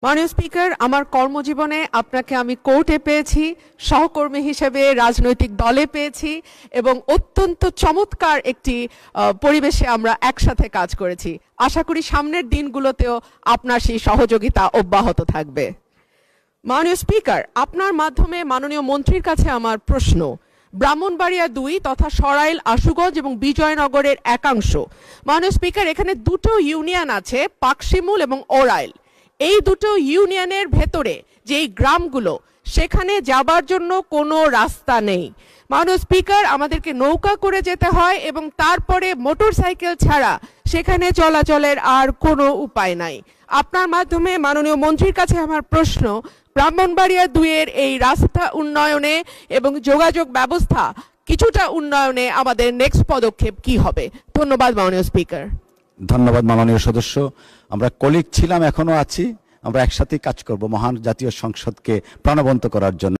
মাননীয় স্পিকার, আমার কর্মজীবনে আপনাকে আমি কোর্টে পেয়েছি, সহকর্মী হিসেবে রাজনৈতিক দলে পেয়েছি এবং অত্যন্ত চমৎকার একটি পরিবেশে আমরা একসাথে কাজ করেছি। আশা করি সামনের দিনগুলোতেও আপনার সেই সহযোগিতা অব্যাহত থাকবে। মাননীয় স্পিকার, আপনার মাধ্যমে মাননীয় মন্ত্রীর কাছে আমার প্রশ্ন, ব্রাহ্মণবাড়িয়া ২ তথা সরাইল, আশুগঞ্জ এবং বিজয়নগরের একাংশ। মাননীয় স্পিকার, এখানে দুটো ইউনিয়ন আছে, পাকশিমুল এবং ওরাইল। এই দুটো ইউনিয়নের ভেতরে যেই গ্রামগুলো, সেখানে যাবার জন্য কোনো রাস্তা নেই। মাননীয় স্পিকার, আমাদেরকে নৌকা করে যেতে হয় এবং তারপরে মোটরসাইকেল ছাড়া সেখানে চলাচলের আর কোনো উপায় নাই। আপনার মাধ্যমে মাননীয় মন্ত্রীর কাছে আমার প্রশ্ন, ব্রাহ্মণবাড়িয়া ২ এর এই রাস্তা উন্নয়নে এবং যোগাযোগ ব্যবস্থা কিছুটা উন্নয়নে আমাদের নেক্সট পদক্ষেপ কি হবে? ধন্যবাদ মাননীয় স্পিকার। ধন্যবাদ মাননীয় সদস্য। আমরা কলিগ ছিলাম, এখনো আছি। আমরা একসাথে কাজ করব মহান জাতীয় সংসদকে প্রাণবন্ত করার জন্য।